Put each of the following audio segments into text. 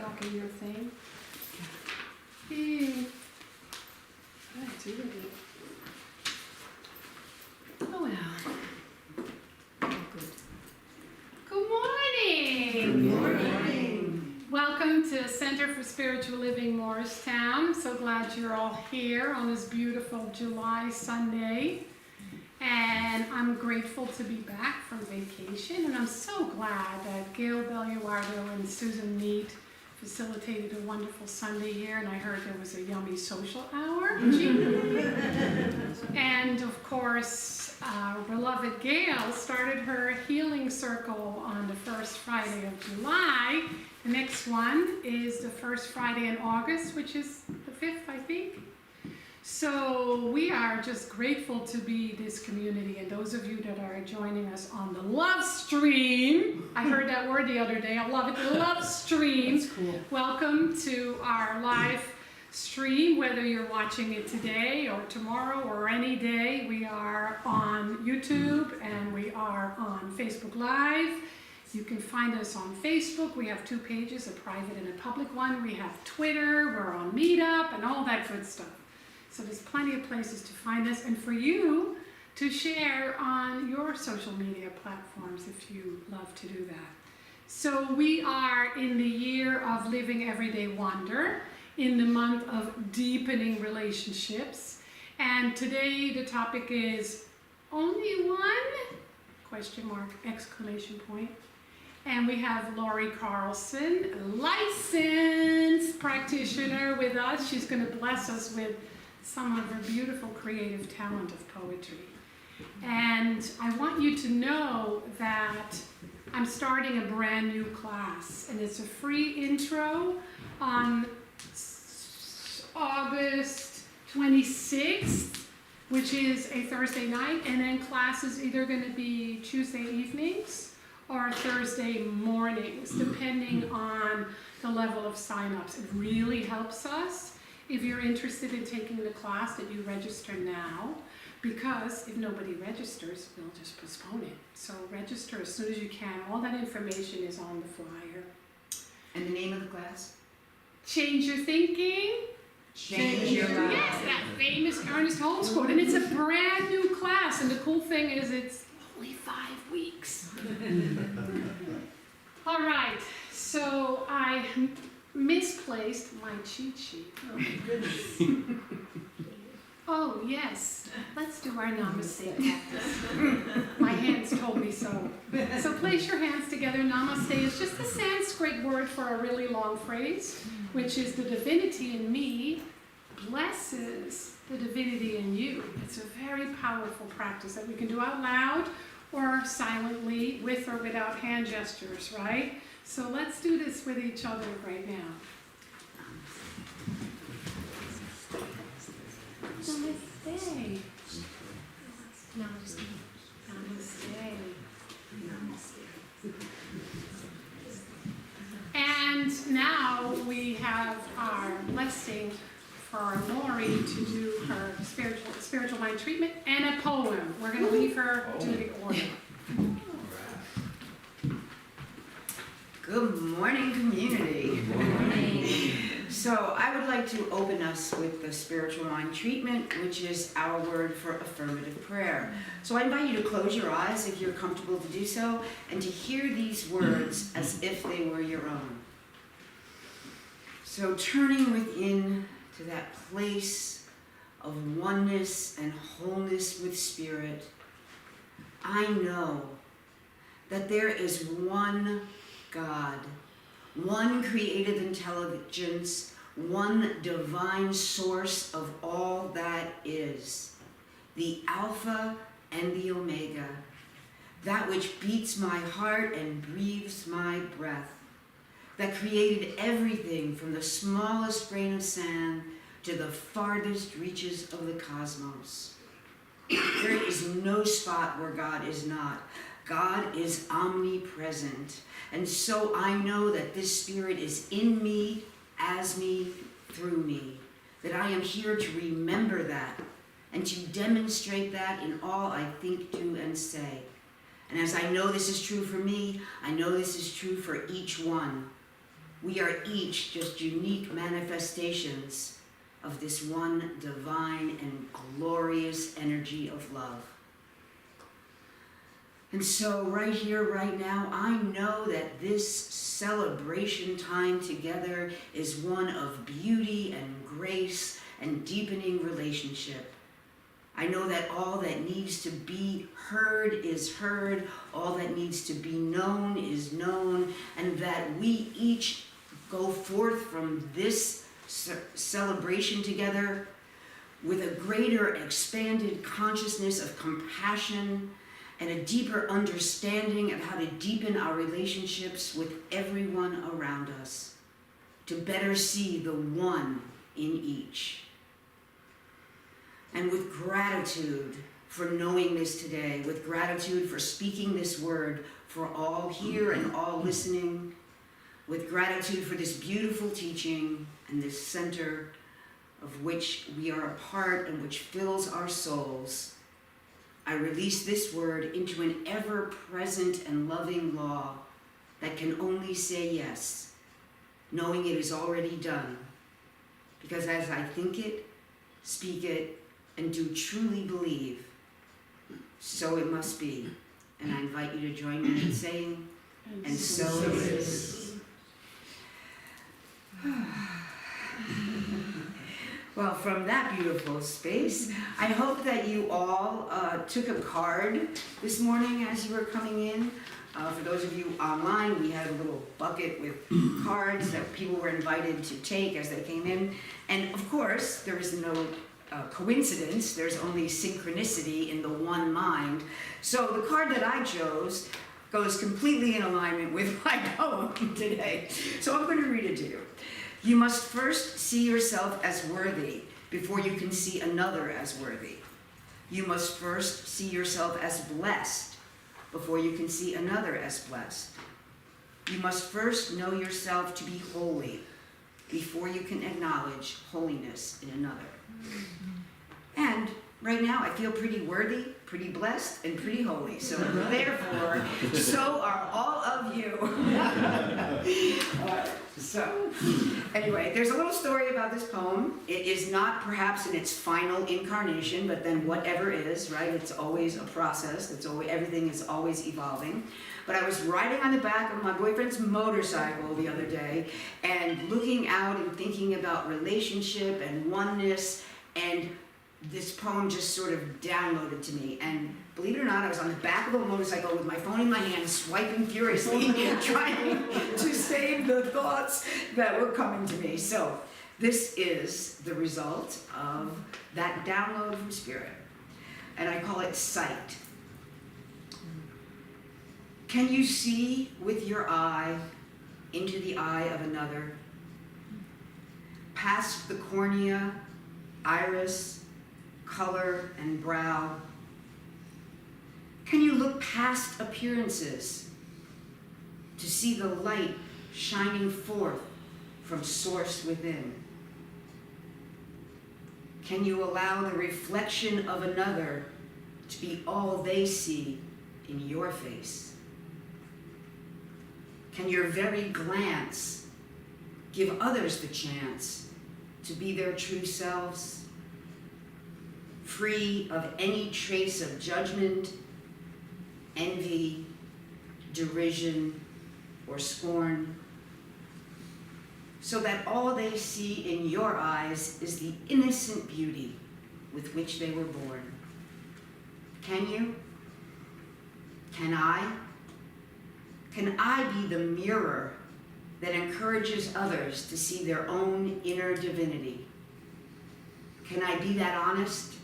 back in your thing. Hey. That's really good. Oh well. Oh, good. Good morning. Good morning. Welcome to Center for Spiritual Living Morristown. So glad you're all here on this beautiful July Sunday. And I'm grateful to be back from vacation. And I'm so glad that Gail Belluardo and Susan Neat facilitated a wonderful Sunday here. And I heard there was a yummy social hour. And of course, our beloved Gail started her healing circle on the first Friday of July. The next one is the first Friday in August, which is the 5th, I think. So we are just grateful to be this community, and those of you that are joining us on the love stream, I heard that word the other day, I love it, the love stream. That's cool. Welcome to our live stream, whether you're watching it today or tomorrow or any day. We are on YouTube and we are on Facebook Live. You can find us on Facebook. We have 2 pages, a private and a public one. We have Twitter, we're on Meetup and all that good stuff. So there's plenty of places to find us and for you to share on your social media platforms if you love to do that. So we are in the year of living everyday wonder, in the month of deepening relationships. And today the topic is only one? Question mark, exclamation point. And we have Lori Carlson, a licensed practitioner with us. She's going to bless us with some of her beautiful creative talent of poetry. And I want you to know that I'm starting a brand new class, and it's a free intro on August 26th, which is a Thursday night, and then class is either going to be Tuesday evenings or Thursday mornings, depending on the level of sign-ups. It really helps us if you're interested in taking the class that you register now, because if nobody registers, we'll just postpone it. So register as soon as you can. All that information is on the flyer. And the name of the class? Change your thinking. Change your life. Yes, that famous Ernest Holmes quote. And it's a brand new class. And the cool thing is it's only 5 weeks. All right. So I misplaced my cheat sheet. Oh my goodness. Oh yes, let's do our namaste practice. My hands told me so. So place your hands together. Namaste is just a Sanskrit word for a really long phrase, which is the divinity in me blesses the divinity in you. It's a very powerful practice that we can do out loud or silently, with or without hand gestures, right? So let's do this with each other right now. Namaste. Namaste. Namaste. And now we have our blessing for Lori to do her spiritual mind treatment and a poem. We're going to leave her to the order. Good morning, community. Good morning. So I would like to open us with the spiritual mind treatment, which is our word for affirmative prayer. So I invite you to close your eyes if you're comfortable to do so, and to hear these words as if they were your own. So turning within to that place of oneness and wholeness with Spirit, I know that there is one God, one creative intelligence, one divine source of all that is, the Alpha and the Omega, that which beats my heart and breathes my breath, that created everything from the smallest grain of sand to the farthest reaches of the cosmos. There is no spot where God is not. God is omnipresent. And so I know that this Spirit is in me, as me, through me. That I am here to remember that and to demonstrate that in all I think, do, and say. And as I know this is true for me, I know this is true for each one. We are each just unique manifestations of this one divine and glorious energy of love. And so right here, right now, I know that this celebration time together is one of beauty and grace and deepening relationship. I know that all that needs to be heard is heard, all that needs to be known is known, and that we each go forth from this celebration together with a greater expanded consciousness of compassion and a deeper understanding of how to deepen our relationships with everyone around us, to better see the one in each. And with gratitude for knowing this today, with gratitude for speaking this word for all here and all listening, with gratitude for this beautiful teaching and this center of which we are a part and which fills our souls, I release this word into an ever-present and loving law that can only say yes, knowing it is already done. Because as I think it, speak it, and do truly believe, so it must be. And I invite you to join me in saying, and so it is. Well, from that beautiful space, I hope that you all took a card this morning as you were coming in. For those of you online, we had a little bucket with cards that people were invited to take as they came in. And of course, there is no coincidence, there's only synchronicity in the one mind. So the card that I chose goes completely in alignment with my poem today. So I'm going to read it to you. You must first see yourself as worthy before you can see another as worthy. You must first see yourself as blessed before you can see another as blessed. You must first know yourself to be holy before you can acknowledge holiness in another. And right now I feel pretty worthy, pretty blessed, and pretty holy. So therefore, so are all of you. So anyway, there's a little story about this poem. It is not perhaps in its final incarnation, but then whatever is, right? It's always a process. Everything is always evolving. But I was riding on the back of my boyfriend's motorcycle the other day and looking out and thinking about relationship and oneness, and this poem just sort of downloaded to me. And believe it or not, I was on the back of a motorcycle with my phone in my hand, swiping furiously, trying to save the thoughts that were coming to me. So this is the result of that download from Spirit. And I call it sight. Can you see with your eye into the eye of another? Past the cornea, iris, color, and brow? Can you look past appearances to see the light shining forth from source within? Can you allow the reflection of another to be all they see in your face? Can your very glance give others the chance to be their true selves, free of any trace of judgment, envy, derision, or scorn, so that all they see in your eyes is the innocent beauty with which they were born? Can you? Can I? Can I be the mirror that encourages others to see their own inner divinity? Can I be that honest,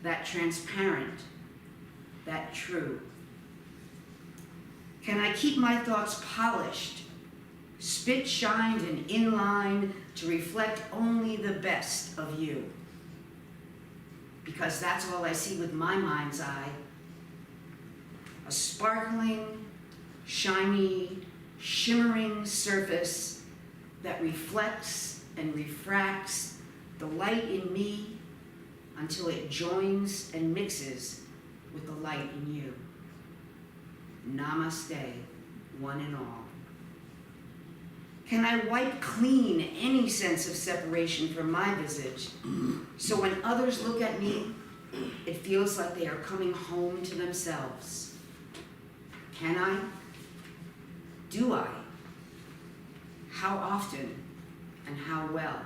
that transparent, that true? Can I keep my thoughts polished, spit shined and in line to reflect only the best of you? Because that's all I see with my mind's eye. A sparkling, shiny, shimmering surface that reflects and refracts the light in me until it joins and mixes with the light in you. Namaste, one and all. Can I wipe clean any sense of separation from my visage, so when others look at me, it feels like they are coming home to themselves? Can I? Do I? How often and how well?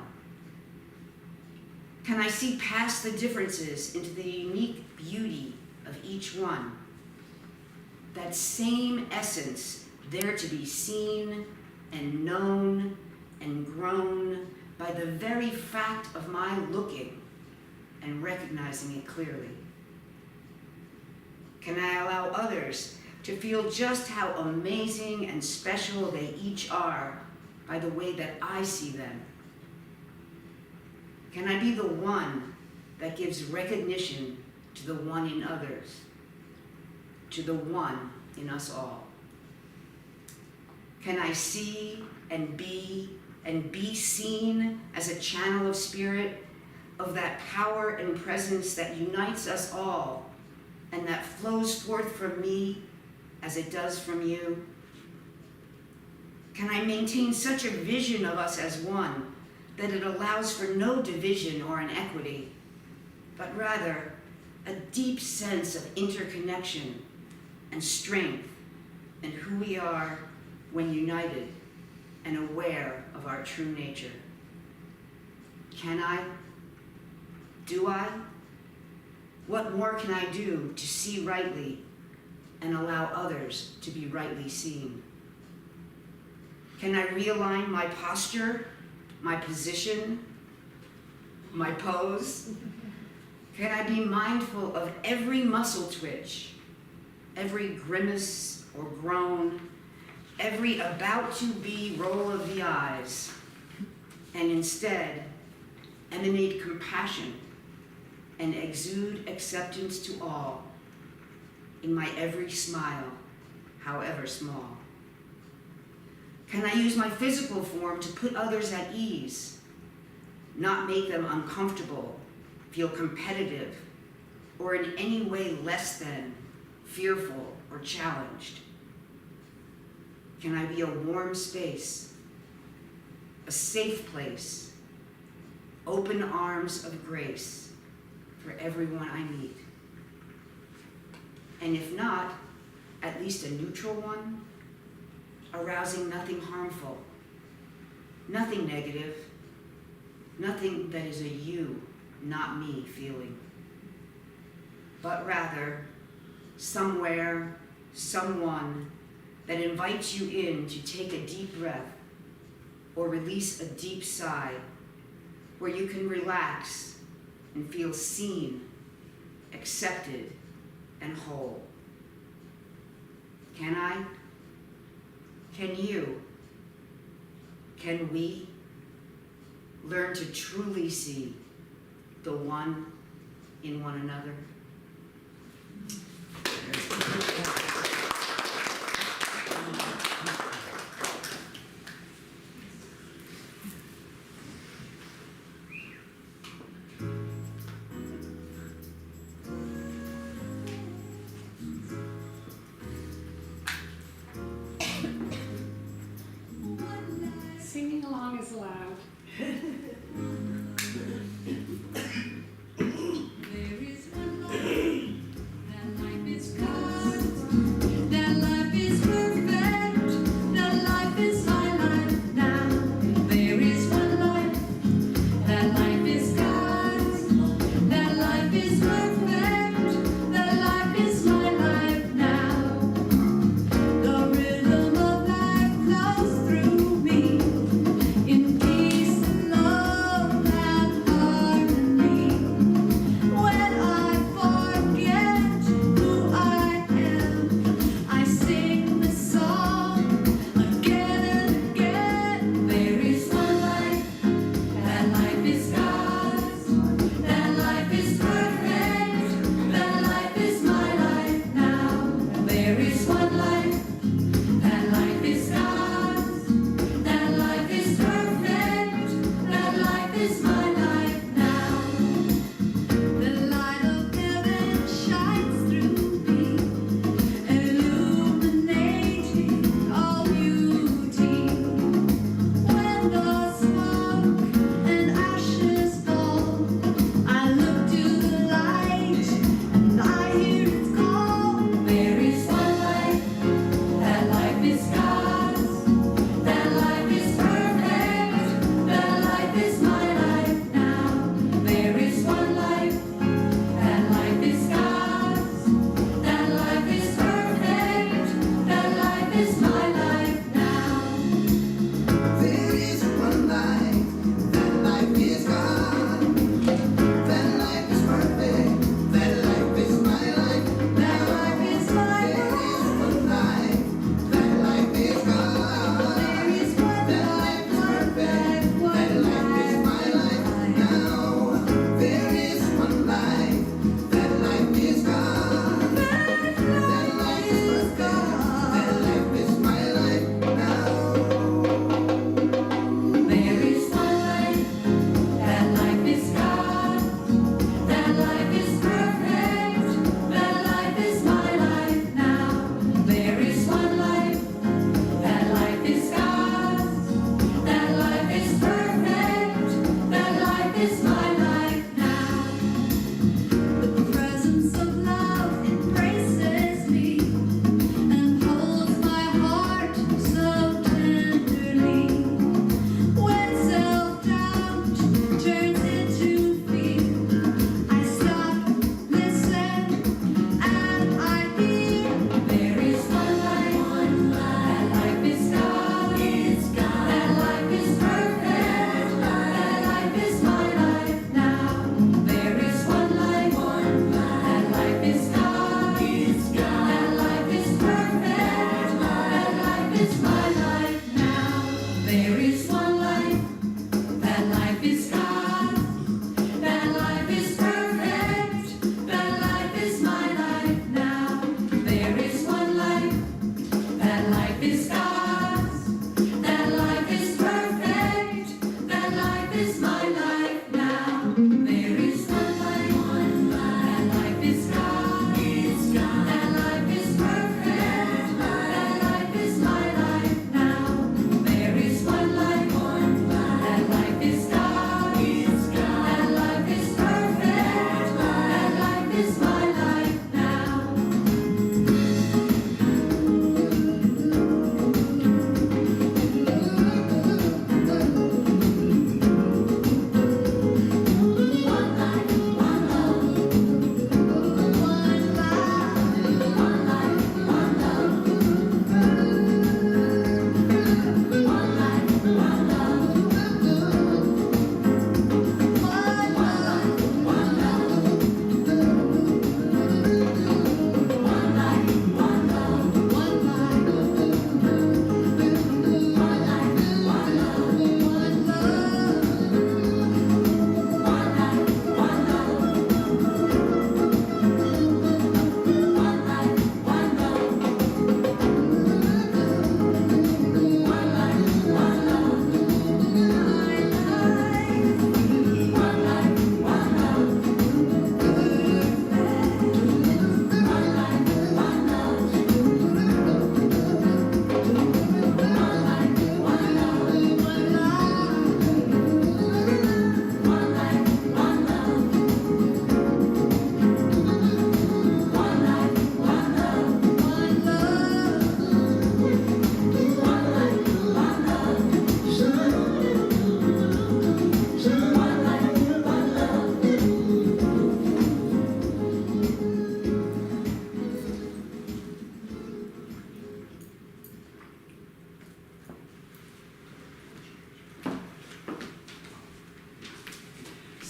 Can I see past the differences into the unique beauty of each one? That same essence there to be seen and known and grown by the very fact of my looking and recognizing it clearly. Can I allow others to feel just how amazing and special they each are by the way that I see them? Can I be the one that gives recognition to the one in others, to the one in us all? Can I see and be seen as a channel of spirit, of that power and presence that unites us all and that flows forth from me as it does from you? Can I maintain such a vision of us as one that it allows for no division or inequity, but rather a deep sense of interconnection and strength and who we are when united and aware of our true nature? Can I? Do I? What more can I do to see rightly and allow others to be rightly seen? Can I realign my posture, my position, my pose? Can I be mindful of every muscle twitch, every grimace or groan, every about to be roll of the eyes, and instead emanate compassion and exude acceptance to all in my every smile, however small? Can I use my physical form to put others at ease, not make them uncomfortable, feel competitive, or in any way less than, fearful, or challenged? Can I be a warm space, a safe place, open arms of grace for everyone I meet? And if not, at least a neutral one, arousing nothing harmful, nothing negative, nothing that is a you, not me feeling, but rather somewhere, someone that invites you in to take a deep breath or release a deep sigh, where you can relax and feel seen, accepted, and whole. Can I? Can you? Can we learn to truly see the one in one another? Singing along is allowed.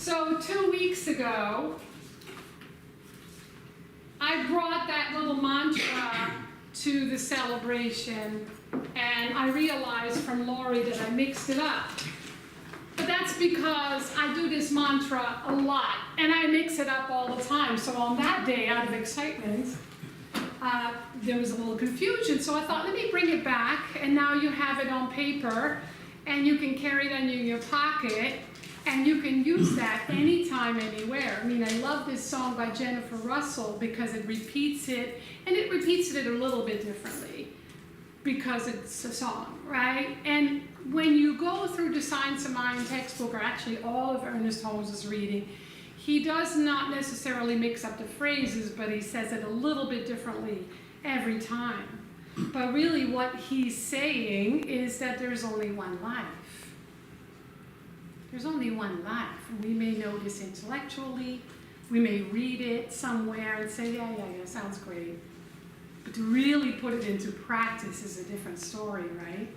So 2 weeks ago, I brought that little mantra to the celebration, and I realized from Lori that I mixed it up. But that's because I do this mantra a lot, and I mix it up all the time. So on that day, out of excitement, there was a little confusion. So I thought, let me bring it back, and now you have it on paper, and you can carry it in your pocket, and you can use that anytime, anywhere. I mean, I love this song by Jennifer Russell because it repeats it, and it repeats it a little bit differently because it's a song, right? And when you go through the Science of Mind textbook, or actually all of Ernest Holmes' reading, he does not necessarily mix up the phrases, but he says it a little bit differently every time. But really what he's saying is that there's only one life. There's only one life. And we may know this intellectually, we may read it somewhere and say, yeah, sounds great. But to really put it into practice is a different story, right?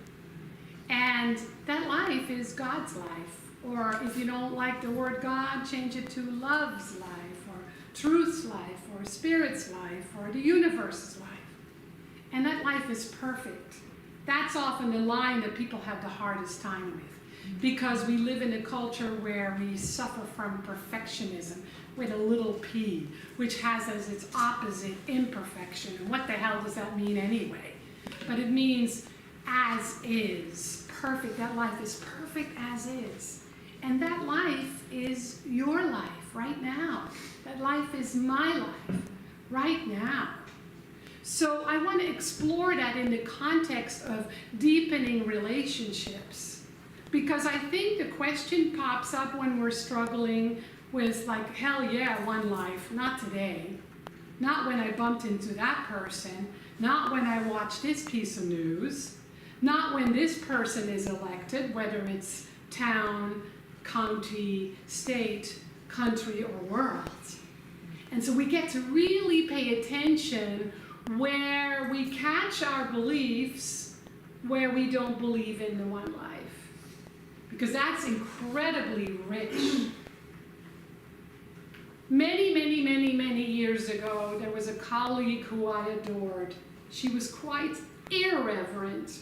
And that life is God's life. Or if you don't like the word God, change it to love's life, or truth's life, or spirit's life, or the universe's life. And that life is perfect. That's often the line that people have the hardest time with. Because we live in a culture where we suffer from perfectionism with a little p, which has as its opposite imperfection. And what the hell does that mean anyway? But it means as is, perfect. That life is perfect as is. And that life is your life right now. That life is my life right now. So I want to explore that in the context of deepening relationships. Because I think the question pops up when we're struggling with like, hell yeah, one life, not today. Not when I bumped into that person. Not when I watched this piece of news. Not when this person is elected, whether it's town, county, state, country, or world. And so we get to really pay attention where we catch our beliefs, where we don't believe in the one life. Because that's incredibly rich. Many years ago, there was a colleague who I adored. She was quite irreverent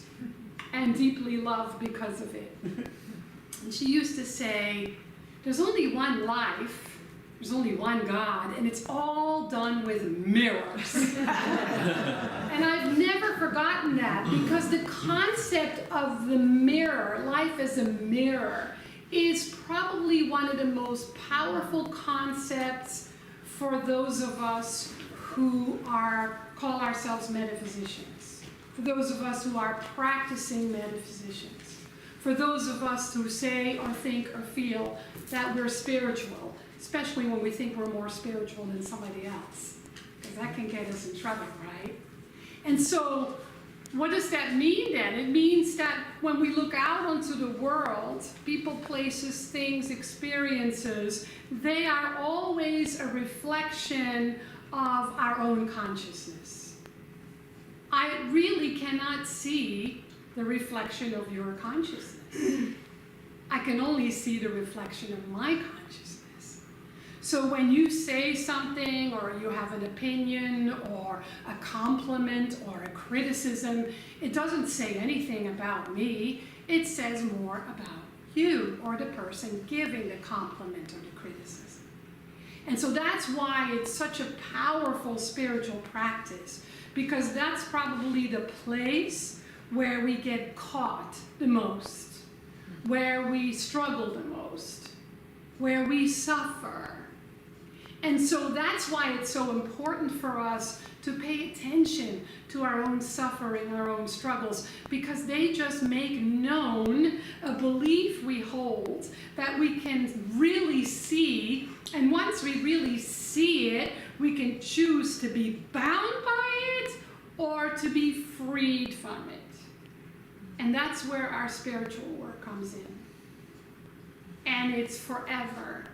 and deeply loved because of it. And she used to say, there's only one life, there's only one God, and it's all done with mirrors. And I've never forgotten that, because the concept of the mirror, life as a mirror, is probably one of the most powerful concepts for those of us who call ourselves metaphysicians, for those of us who are practicing metaphysicians, for those of us who say or think or feel that we're spiritual, especially when we think we're more spiritual than somebody else, because that can get us in trouble, right? And so what does that mean then? It means that when we look out onto the world, people, places, things, experiences, they are always a reflection of our own consciousness. I really cannot see the reflection of your consciousness. I can only see the reflection of my consciousness. So when you say something, or you have an opinion, or a compliment, or a criticism, it doesn't say anything about me. It says more about you, or the person giving the compliment or the criticism. And so that's why it's such a powerful spiritual practice, because that's probably the place where we get caught the most, where we struggle the most, where we suffer. And so that's why it's so important for us to pay attention to our own suffering, our own struggles, because they just make known a belief we hold that we can really see. And once we really see it, we can choose to be bound by it or to be freed from it. And that's where our spiritual work comes in. And it's forever.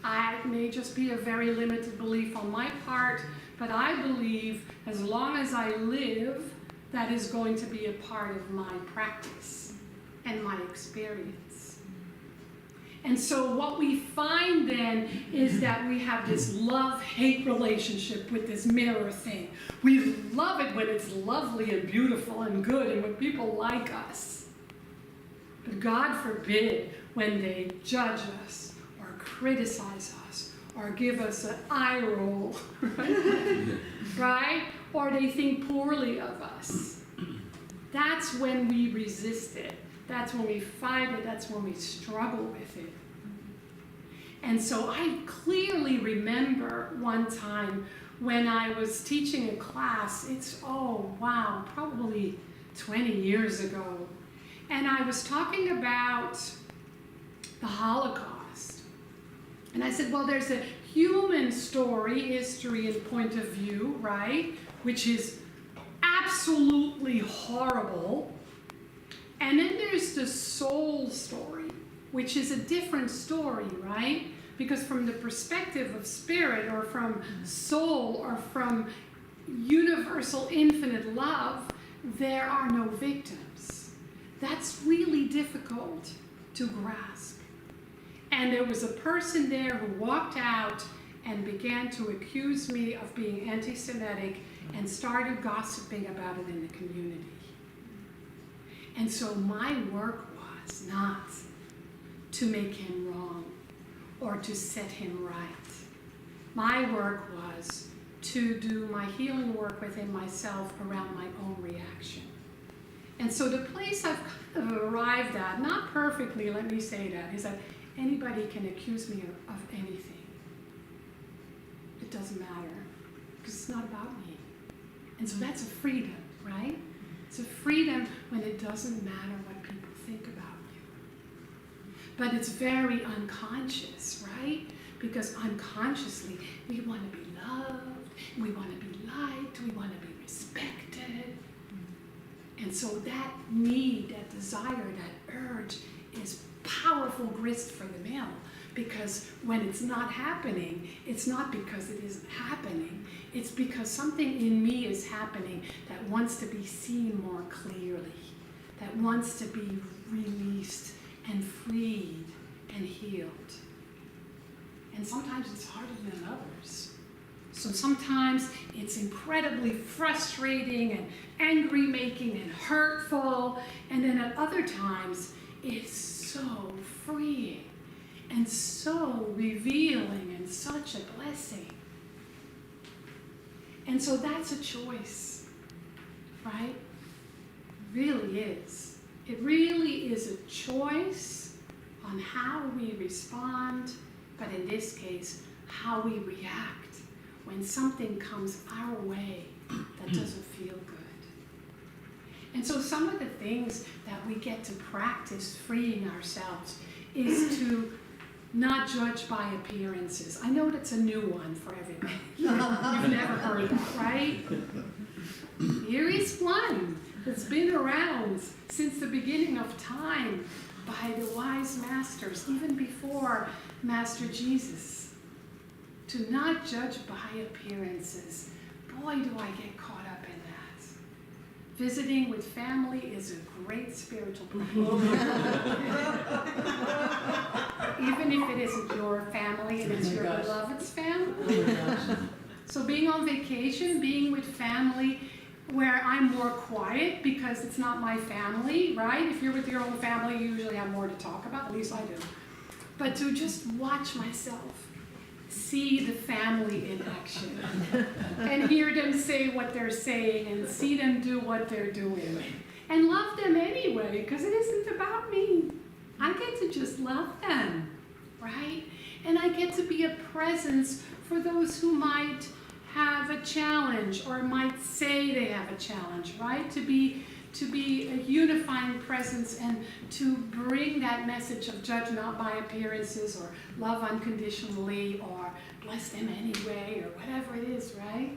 It may just be a very limited belief on my part, but I believe as long as I live, that is going to be a part of my practice and my experience. And so what we find then is that we have this love-hate relationship with this mirror thing. We love it when it's lovely and beautiful and good and when people like us. But God forbid when they judge us or criticize us or give us an eye roll, right? Or they think poorly of us. That's when we resist it. That's when we fight it. That's when we struggle with it. And so I clearly remember one time when I was teaching a class, it's, oh wow, probably 20 years ago. And I was talking about the Holocaust. And I said, well, there's a human story, history, and point of view, right? Which is absolutely horrible. And then there's the soul story, which is a different story, right? Because from the perspective of spirit or from soul or from universal infinite love, there are no victims. That's really difficult to grasp. And there was a person there who walked out and began to accuse me of being anti-Semitic and started gossiping about it in the community. And so my work was not to make him wrong or to set him right. My work was to do my healing work within myself around my own reaction. And so the place I've kind of arrived at, not perfectly, let me say that, is that anybody can accuse me of anything. It doesn't matter, because it's not about me. And so that's a freedom, right? It's a freedom when it doesn't matter what people think about you. But it's very unconscious, right? Because unconsciously, we want to be loved, we want to be liked, we want to be respected. And so that need, that desire, that urge is powerful grist for the mill. Because when it's not happening, it's not because it isn't happening. It's because something in me is happening that wants to be seen more clearly, that wants to be released and freed and healed. And sometimes it's harder than others. So sometimes it's incredibly frustrating and angry-making and hurtful. And then at other times, it's so freeing and so revealing and such a blessing. And so that's a choice, right? It really is. It really is a choice on how we respond, but in this case, how we react when something comes our way that doesn't feel good. And so some of the things that we get to practice freeing ourselves is to not judge by appearances. I know that's a new one for everybody. You've never heard that, right? Here is one that's been around since the beginning of time by the wise masters, even before Master Jesus. To not judge by appearances. Boy, do I get caught up in that. Visiting with family is a great spiritual practice. Even if it isn't your family and it's your beloved's family. So being on vacation, being with family where I'm more quiet because it's not my family, right? If you're with your own family, you usually have more to talk about, at least I do. But to just watch myself, see the family in action, and hear them say what they're saying, and see them do what they're doing, and love them anyway, because it isn't about me. I get to just love them, right? And I get to be a presence for those who might have a challenge or might say they have a challenge, right? To be a unifying presence and to bring that message of judge not by appearances or love unconditionally or bless them anyway or whatever it is, right?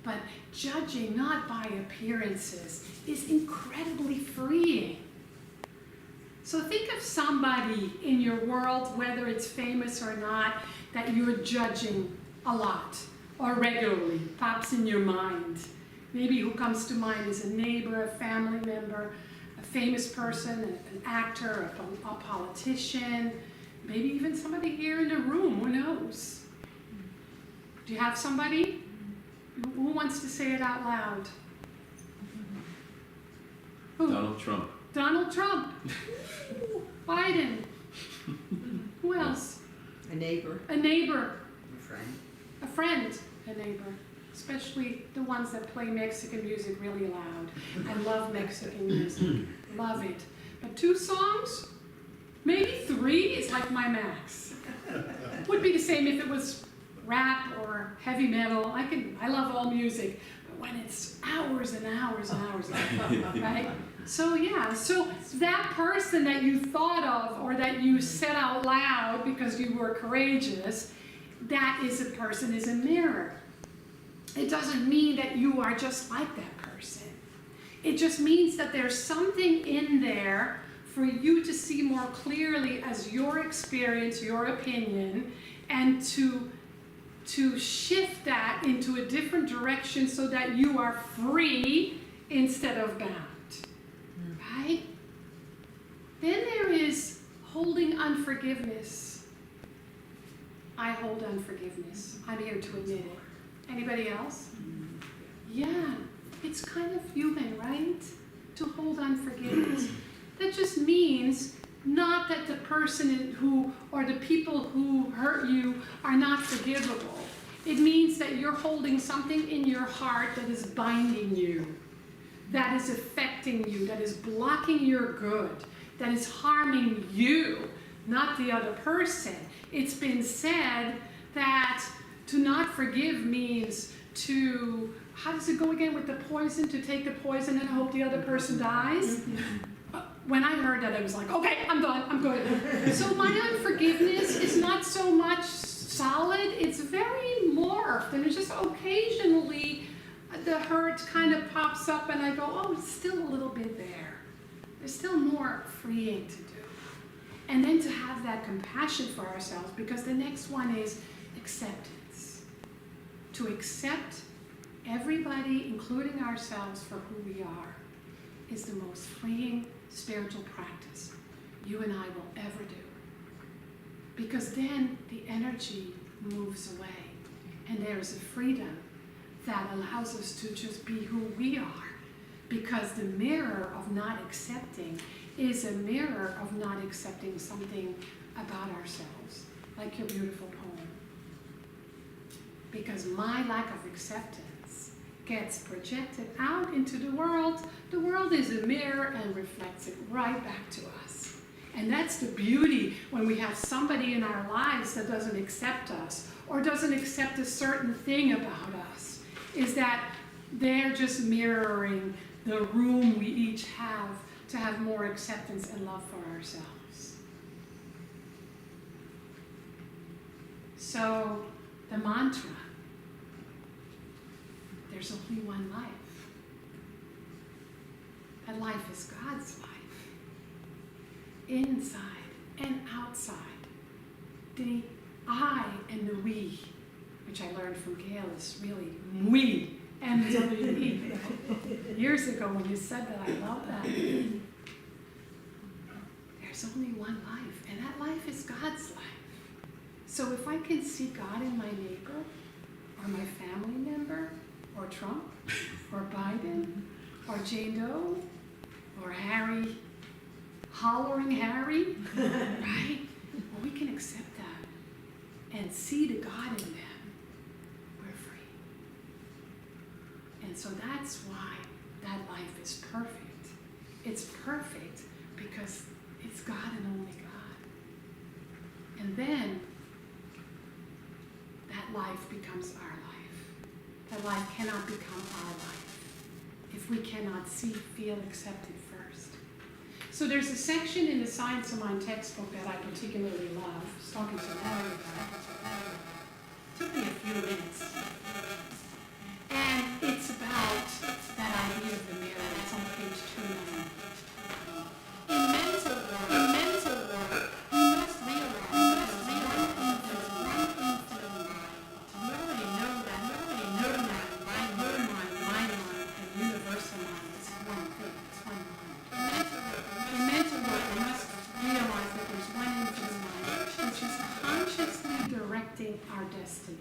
But judging not by appearances is incredibly freeing. So think of somebody in your world, whether it's famous or not, that you're judging a lot or regularly, pops in your mind. Maybe who comes to mind is a neighbor, a family member, a famous person, an actor, a politician, Maybe even somebody here in the room, who knows? Do you have somebody? Who wants to say it out loud? Who? Donald Trump. Donald Trump. Biden. Who else? A neighbor. A neighbor. A friend. A friend. A neighbor. Especially the ones that play Mexican music really loud. I love Mexican music. Love it. But 2 songs? Maybe 3 is like my max. Would be the same if it was rap or heavy metal. I love all music. But when it's hours and hours and hours, right? So yeah, so that person that you thought of or that you said out loud because you were courageous, that is a person, is a mirror. It doesn't mean that you are just like that person. It just means that there's something in there for you to see more clearly as your experience, your opinion, and to shift that into a different direction so that you are free instead of bound. Right? Then there is holding unforgiveness. I hold unforgiveness. I'm here to admit it. Anybody else? Yeah, it's kind of human, right? To hold unforgiveness. That just means not that the person who, or the people who hurt you are not forgivable. It means that you're holding something in your heart that is binding you, that is affecting you, that is blocking your good, that is harming you, not the other person. It's been said that to not forgive means to, how does it go again with the poison? To take the poison and hope the other person dies? When I heard that, I was like, okay, I'm done, I'm good. So my unforgiveness is not so much solid, it's very morphed, and it's just occasionally the hurt kind of pops up and I go, oh, it's still a little bit there. There's still more freeing to do. And then to have that compassion for ourselves, because the next one is acceptance. To accept everybody, including ourselves, for who we are, is the most freeing spiritual practice you and I will ever do. Because then the energy moves away and there's a freedom that allows us to just be who we are. Because the mirror of not accepting is a mirror of not accepting something about ourselves, like your beautiful poem. Because my lack of acceptance gets projected out into the world. The world is a mirror and reflects it right back to us. And that's the beauty when we have somebody in our lives that doesn't accept us or doesn't accept a certain thing about us, is that they're just mirroring the room we each have to have more acceptance and love for ourselves. So the mantra, there's only one life. That life is God's life. Inside and outside. The I and the we, which I learned from Gail, is really we, M-W-E. Years ago when you said that, I love that. There's only one life, and that life is God's life. So if I can see God in my neighbor, or my family member, or Trump, or Biden, or Jane Doe, or Harry, hollering Harry, right? Well, we can accept that and see the God in them. We're free. And so that's why that life is perfect. It's perfect because it's God and only God. And then that life becomes our life. That life cannot become our life if we cannot see, feel, accept it first. So there's a section in the Science of Mind textbook that I particularly love. I was talking to Larry about it. Took me a few minutes. And it's about that idea of the mirror. It's on page 290. In mental work, we must realize that there's one infinite mind. You already know that. My mind, and universal mind. This is one thing. It's one mind. In mental work, we must realize that there's one infinite mind. directing our destiny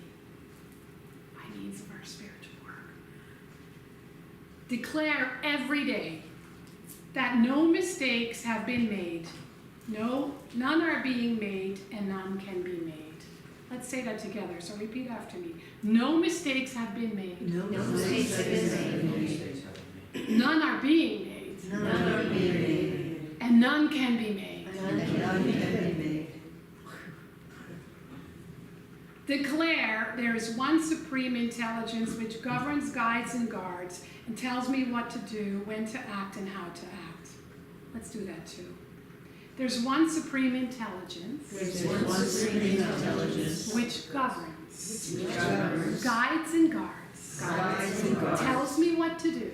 by means of our spiritual work. Declare every day that no mistakes have been made. No, none are being made, and none can be made. Let's say that together. So repeat after me. No mistakes have been made. No mistakes have been made. None are being made. None are being made. And none can be made. None can be made. Declare there is one supreme intelligence which governs, guides, and guards, and tells me what to do, when to act, and how to act. Let's do that too. There's one supreme intelligence, which governs, guides and guards, tells me what to do,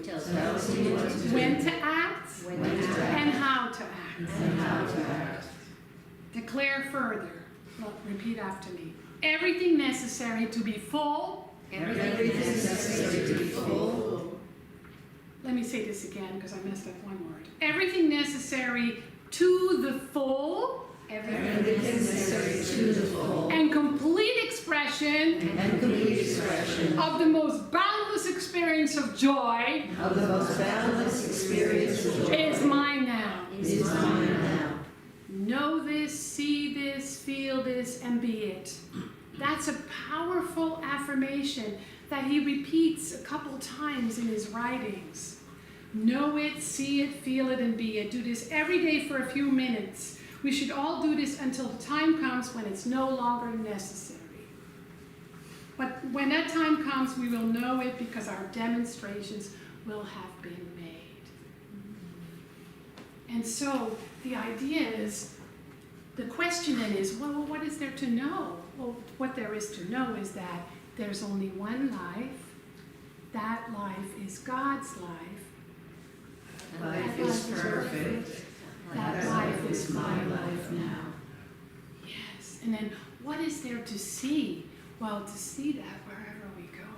when to act, and how to act. Declare further. Look, repeat after me. Everything necessary to be full. Let me say this again because I messed up one word. Everything necessary to the full. And complete expression. Of the most boundless experience of joy. Is mine now. Know this, see this, feel this, and be it. That's a powerful affirmation that he repeats a couple times in his writings. Know it, see it, feel it, and be it. Do this every day for a few minutes. We should all do this until the time comes when it's no longer necessary. But when that time comes, we will know it because our demonstrations will have been made. And so the idea is, the question then is, well, what is there to know? Well, what there is to know is that there's only one life. That life is God's life. Life is perfect. That life is my life now. Yes. And then what is there to see? Well, to see that wherever we go.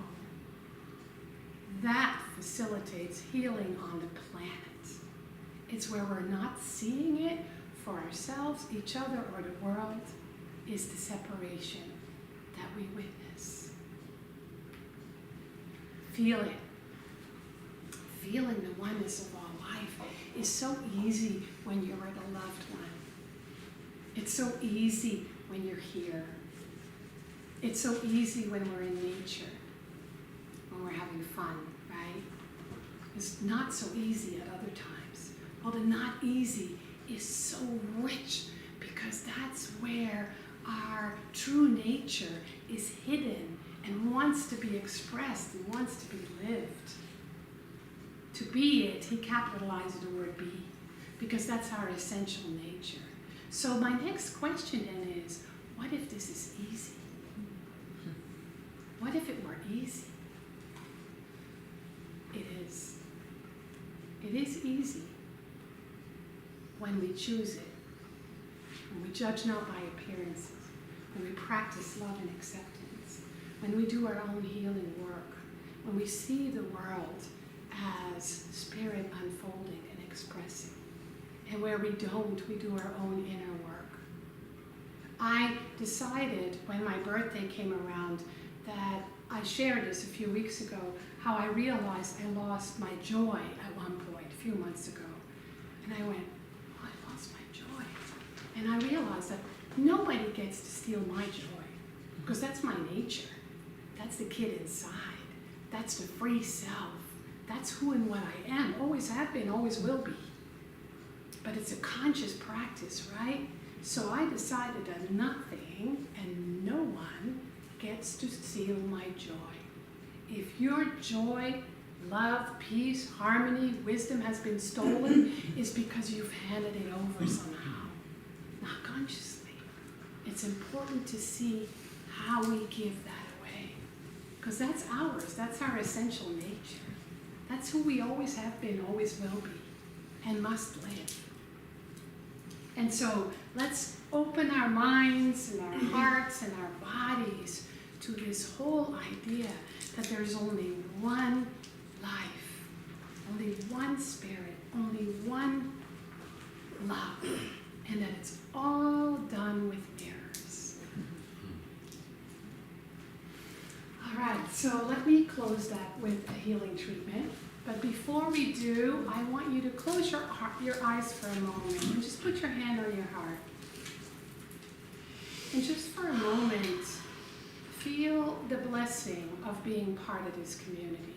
That facilitates healing on the planet. It's where we're not seeing it for ourselves, each other, or the world, is the separation that we witness. Feel it. Feeling the oneness of all life is so easy when you're with a loved one. It's so easy when you're here. It's so easy when we're in nature, when we're having fun, right? It's not so easy at other times. Well, the not easy is so rich because that's where our true nature is hidden and wants to be expressed and wants to be lived. To be it, he capitalized the word be, because that's our essential nature. So my next question then is, what if this is easy? What if it were easy? It is. It is easy when we choose it, when we judge not by appearances, when we practice love and acceptance, when we do our own healing work, when we see the world as spirit unfolding and expressing, and where we don't, we do our own inner work. I decided when my birthday came around that I shared this a few weeks ago, how I realized I lost my joy at one point, a few months ago. And I went, oh, I lost my joy. And I realized that nobody gets to steal my joy, because that's my nature. That's the kid inside. That's the free self. That's who and what I am, always have been, always will be. But it's a conscious practice, right? So I decided that nothing and no one gets to steal my joy. If your joy, love, peace, harmony, wisdom has been stolen, it's because you've handed it over somehow, not consciously. It's important to see how we give that away, because that's ours, that's our essential nature. That's who we always have been, always will be, and must live. And so let's open our minds and our hearts and our bodies to this whole idea that there's only one life, only one spirit, only one love, and that it's all done with mirrors. So let me close that with a healing treatment. But before we do, I want you to close your eyes for a moment and just put your hand on your heart. And just for a moment, feel the blessing of being part of this community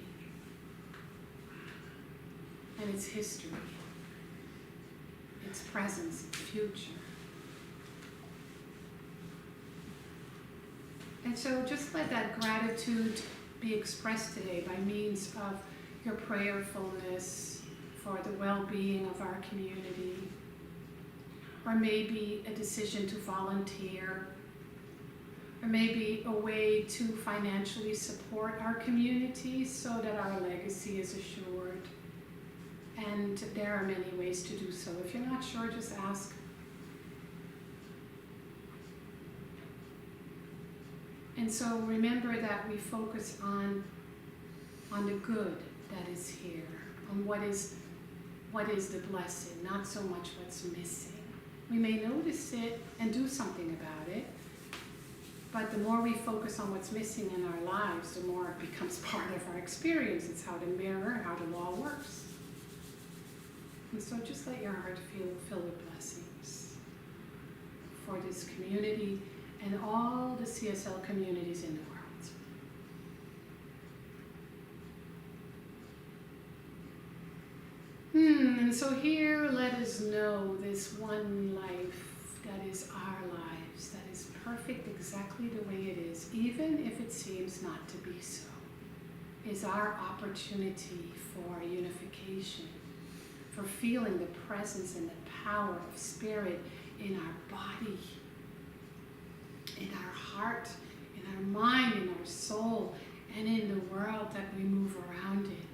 and its history, its presence, its future. And so just let that gratitude be expressed today by means of your prayerfulness for the well-being of our community, or maybe a decision to volunteer, or maybe a way to financially support our community so that our legacy is assured. And there are many ways to do so. If you're not sure, just ask. And so remember that we focus on the good that is here, on what is the blessing, not so much what's missing. We may notice it and do something about it, but the more we focus on what's missing in our lives, the more it becomes part of our experience. It's how the mirror, how the law works. And so just let your heart feel filled with blessings for this community and all the CSL communities in the world. And so here, let us know this one life that is our lives, that is perfect exactly the way it is, even if it seems not to be so, is our opportunity for unification, for feeling the presence and the power of spirit in our body, in our heart, in our mind, in our soul, and in the world that we move around in.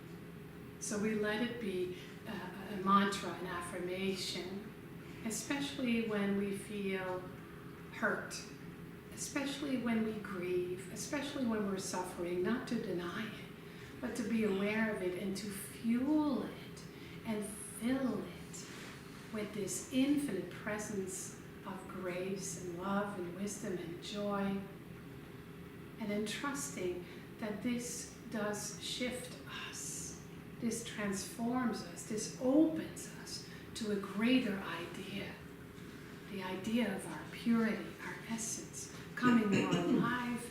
So we let it be a mantra, an affirmation, especially when we feel hurt, especially when we grieve, especially when we're suffering, not to deny it, but to be aware of it and to fuel it and fill it with this infinite presence of grace and love and wisdom and joy, and then trusting that this does shift us. This transforms us, this opens us to a greater idea, the idea of our purity, our essence, coming more alive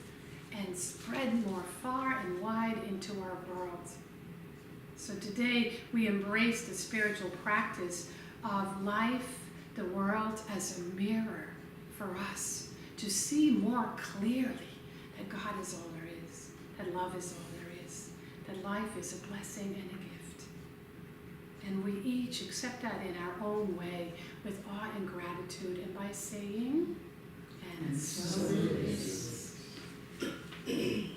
and spread more far and wide into our world. So today we embrace the spiritual practice of life, the world as a mirror for us to see more clearly that God is all there is, that love is all there is, that life is a blessing and a gift. And we each accept that in our own way with awe and gratitude, and by saying, and so it is.